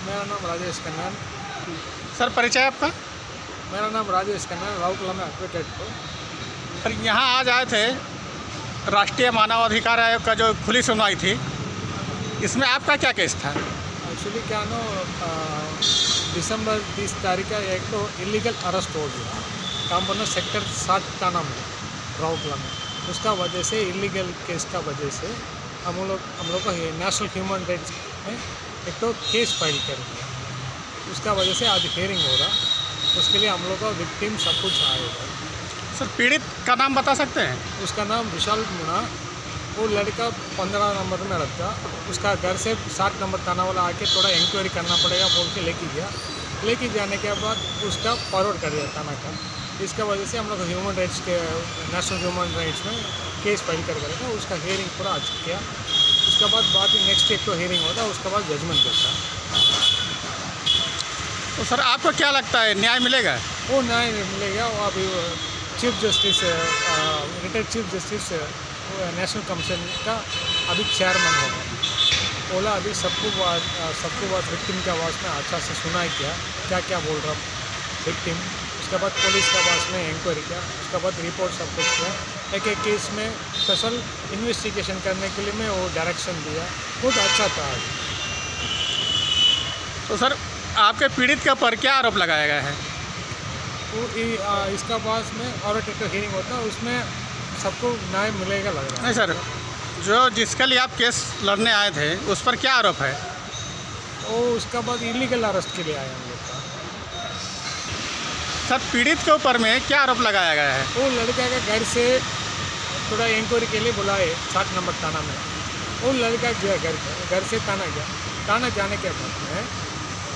मेरा नाम राजेश कन्नन। सर परिचय आपका? मेरा नाम राजेश कन्नन, राउरकेला में एडवोकेट को। सर यहाँ आज आए थे, राष्ट्रीय मानवाधिकार आयोग का जो खुली सुनवाई थी, इसमें आपका क्या केस था? एक्चुअली क्या नो दिसंबर 30 तारीख का एक तो इलीगल अरेस्ट हो गया कामबोना सेक्टर 7 थाना में राउरकेला में। उसका वजह से इलीगल केस का वजह से हम लोग को नेशनल ह्यूमन राइट्स में एक तो केस फाइल कर दिया। उसका वजह से आज हियरिंग हो रहा, उसके लिए हम लोग का विक्टिम सब कुछ आएगा। सर पीड़ित का नाम बता सकते हैं? उसका नाम विशाल मुना, वो लड़का 15 नंबर में रहता। उसका घर से 7 नंबर थाना वाला आके थोड़ा इंक्वायरी करना पड़ेगा बोल के लेके गया। लेके जाने के बाद उसका फॉरवर्ड कर दिया थाना का। इसका वजह से हम लोग ह्यूमन राइट्स के नेशनल ह्यूमन राइट्स में केस फाइल कर करेगा। उसका हियरिंग पूरा आज किया। उसके बाद नेक्स्ट एक तो हियरिंग होता, उसके बाद जजमेंट देता। तो सर आपको क्या लगता है न्याय मिलेगा? वो न्याय मिलेगा। वो अभी chief justice retired chief justice national commission का अभी चेयरमैन होगा। बोला अभी सबको बात विक्टिम के आवाज़ में अच्छा से सुना क्या क्या बोल रहा विक्टिम। उसके बाद पुलिस के आवाज़ में इंक्वायरी किया। उसके बाद रिपोर्ट सब कुछ किया। एक केस में स्पेशल इन्वेस्टिगेशन करने के लिए मैं वो डायरेक्शन दिया। बहुत अच्छा था आज। तो सर आपके पीड़ित के ऊपर क्या आरोप लगाया गया है? वो इसका पास में और एक हियरिंग होता है, उसमें सबको न्याय मिलेगा लग रहा है। नहीं सर, जो जिसके लिए आप केस लड़ने आए थे उस पर क्या आरोप है? वो उसका बाद इलीगल अरेस्ट के लिए आए हम लोग का। सर पीड़ित के ऊपर में क्या आरोप लगाया गया है? वो लड़का का घर से थोड़ा इंक्वायरी के लिए बुलाए 7 नंबर थाना में। वो लड़का गया घर से थाना गया। थाना जाने के बाद में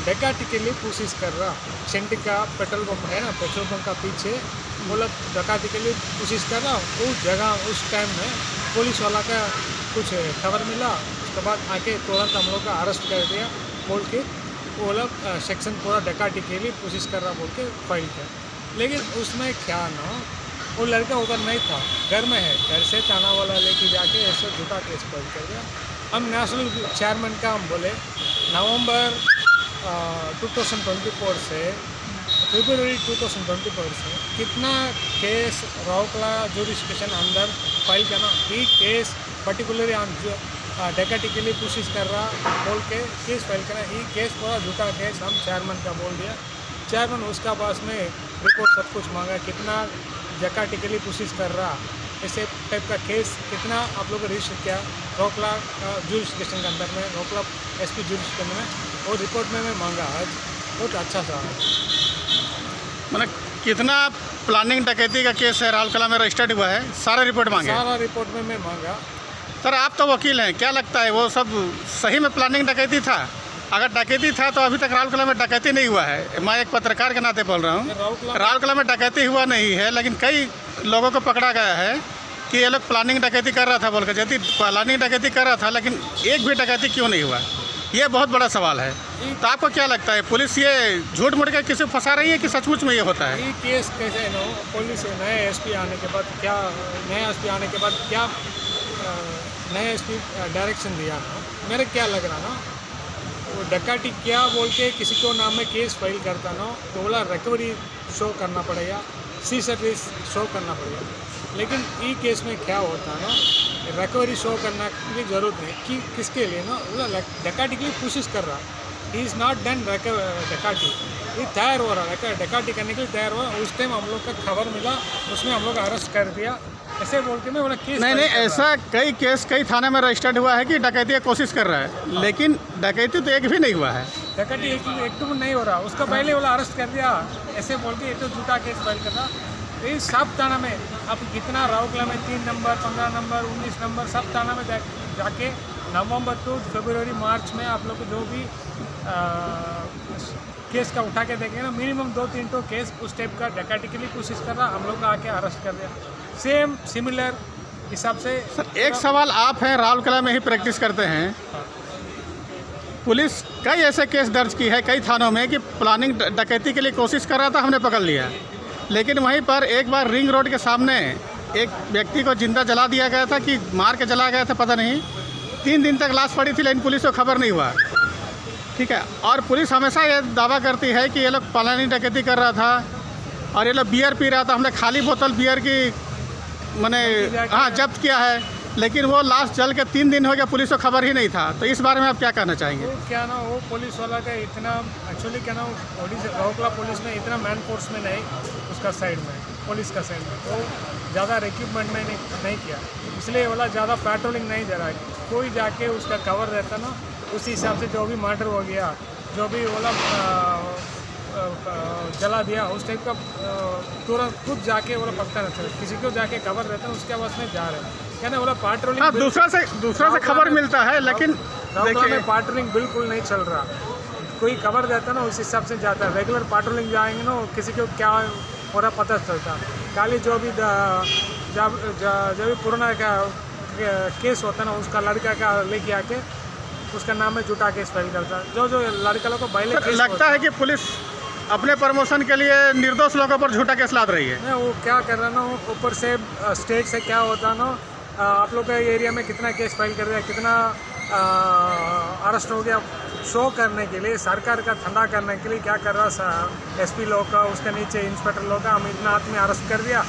डकैती के लिए कोशिश कर रहा। सेंटी का पेट्रोल पंप है ना, पेट्रोल पंप का पीछे वो लोग डकैती के लिए कोशिश कर रहा। उस जगह उस टाइम में पुलिस वाला का कुछ खबर मिला। उसके बाद आके तुरंत हम लोग का अरेस्ट कर दिया बोल के वो लोग सेक्शन पूरा डकैती के लिए कोशिश कर रहा बोल के फाइल किया। लेकिन उसमें क्या ना वो लड़का उधर नहीं था, घर में है। घर से थाना वाला लेके जाके ऐसे झूठा केस फाइल कर दिया। हम नेशनल चेयरमैन का हम बोले नवंबर 2024 से फरवरी 2024 से कितना केस राउरकेला जुरिस्डिक्शन अंदर फाइल करना। ये केस पर्टिकुलरली डकैती के लिए कोशिश कर रहा बोल के केस फाइल करना। ये केस पूरा झूठा केस हम चेयरमैन का बोल दिया। चेयरमैन उसका पास में रिपोर्ट सब कुछ मांगा, कितना डकैती के लिए कोशिश कर रहा, ऐसे टाइप का केस कितना आप लोगों को रजिस्टर किया राउरकेला जुरिस्डिक्शन के अंदर में, राउरकेला SP जुरिस्डिक्शन में। और रिपोर्ट में मैं मांगा आज। बहुत अच्छा था। मतलब कितना प्लानिंग डकैती का केस है राउरकेला में रजिस्टर्ड हुआ है, सारा रिपोर्ट मांगे? सारा रिपोर्ट में मैं मांगा। सर आप तो वकील हैं, क्या लगता है वो सब सही में प्लानिंग डकैती था? अगर डकैती था तो अभी तक राउरकेला में डकैती नहीं हुआ है। मैं एक पत्रकार के नाते बोल रहा हूँ, राउरकेला में डकैती हुआ नहीं है, लेकिन कई लोगों को पकड़ा गया है कि ये लोग प्लानिंग डकैती कर रहा था बोल कर। यदि प्लानिंग डकैती कर रहा था लेकिन एक भी डकैती क्यों नहीं हुआ, ये बहुत बड़ा सवाल है। तो आपको क्या लगता है पुलिस ये झूठ मूठ के किसी फंसा रही है कि सचमुच में ये होता है? ये केस कैसे है ना, पुलिस नए SP आने के बाद क्या नए SP डायरेक्शन दिया ना, मेरे क्या लग रहा ना, वो डकैती क्या बोल के किसी को नाम में केस फाइल करता ना तो बोला रिकवरी शो करना पड़ेगा, सी सर्विस शो करना पड़ेगा। लेकिन ई केस में क्या होता है ना, रिकवरी शो करना की जरूरत नहीं कि किसके लिए ना, बोला डकैती के लिए कोशिश कर रहा। ही इज़ नॉट डन डकैती, ये तैयार हो रहा डकैती करने के लिए तैयार हुआ। उस टाइम हम लोग का खबर मिला, उसमें हम लोग अरेस्ट कर दिया। ऐसे बोल के मैं बोला केस नहीं, ऐसा कई केस कई थाने में रजिस्टर्ड हुआ है कि डकैती की कोशिश कर रहा है, लेकिन डकैती तो एक भी नहीं हुआ है। डकैती एक तो नहीं हो रहा, उसका पहले वाला अरेस्ट कर दिया। ऐसे बोल के एक तो झूठा केस फाइल करना। ये सब थाना में अब कितना राउरकेला में 3 नंबर 15 नंबर 19 नंबर सब थाना में जाके नवंबर टू फरवरी मार्च में आप लोग को जो भी केस का उठा के देखेंगे ना, मिनिमम 2-3 तो केस उस टाइप का डकैती के लिए कोशिश कर रहा, हम लोग का आके अरेस्ट कर दिया। सेम सिमिलर हिसाब से। सर एक सवाल, आप हैं राउरकेला में ही प्रैक्टिस करते हैं, पुलिस कई ऐसे केस दर्ज की है कई थानों में कि प्लानिंग डकैती के लिए कोशिश कर रहा था, हमने पकड़ लिया। लेकिन वहीं पर एक बार रिंग रोड के सामने एक व्यक्ति को जिंदा जला दिया गया था कि मार के जला गया था पता नहीं। 3 दिन तक लाश पड़ी थी लेकिन पुलिस को खबर नहीं हुआ। ठीक है। और पुलिस हमेशा ये दावा करती है कि ये लोग प्लानिंग डकैती कर रहा था और ये लोग बियर पी रहा था, हमने खाली बोतल बियर की मैंने हाँ जब्त किया है, लेकिन वो लास्ट जल के 3 दिन हो गया, पुलिस को खबर ही नहीं था। तो इस बारे में आप क्या कहना चाहेंगे? वो क्या ना, वो पुलिस वाला का इतना एक्चुअली क्या ना, पुलिस राउरकेला पुलिस में इतना मैन फोर्स में नहीं, उसका साइड में पुलिस का साइड में वो ज़्यादा रिक्रूटमेंट में नहीं किया, इसलिए वाला ज़्यादा पेट्रोलिंग नहीं जा रहा है। कोई जाके उसका कवर रहता ना, उसी हिसाब से जो भी मर्डर हो गया, जो भी वाला जला दिया उस टाइप का तुरंत खुद जाके वाला पकड़ा रहता है, किसी को जाके खबर रहता है उसके आवाज़ में जा रहे हैं क्या ना, वाला पेट्रोलिंग हाँ, दूसरा से खबर मिलता है, लेकिन राउरकेला में पेट्रोलिंग बिल्कुल नहीं चल रहा। कोई खबर देता ना उस हिसाब से जाता है, रेगुलर पेट्रोलिंग जाएंगे ना, किसी को क्या हो रहा पता चलता। खाली जो भी जब भी पुराना का केस होता है ना, उसका लड़का का लेके आके उसका नाम में जुटा केस फाइल करता है। जो लड़का लोग को पहले केस लगता है कि पुलिस अपने प्रमोशन के लिए निर्दोष लोगों पर झूठा केस लाद रही है। नहीं, वो क्या कर रहा ना, ऊपर से स्टेट से क्या होता ना, आप लोग के एरिया में कितना केस फाइल कर दिया, कितना अरेस्ट हो गया, शो करने के लिए, सरकार का ठंडा करने के लिए क्या कर रहा एसपी लोग का, उसके नीचे इंस्पेक्टर लोग का, हम इतना आदमी अरेस्ट कर दिया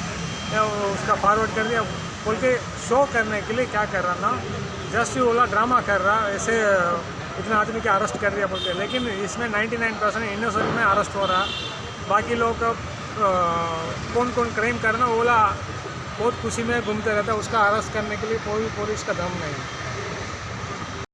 या उसका फॉरवर्ड कर दिया बोल के शो करने के लिए क्या कर रहा ना, जस्ट ही ओला ड्रामा कर रहा, ऐसे इतना आदमी का अरेस्ट कर दिया बोलते। लेकिन इसमें 99% इनोसेंट में अरेस्ट हो रहा, बाकी लोग कौन कौन क्राइम करना ओला बहुत खुशी में घूमते रहता है, उसका अरेस्ट करने के लिए कोई पुलिस का दम नहीं।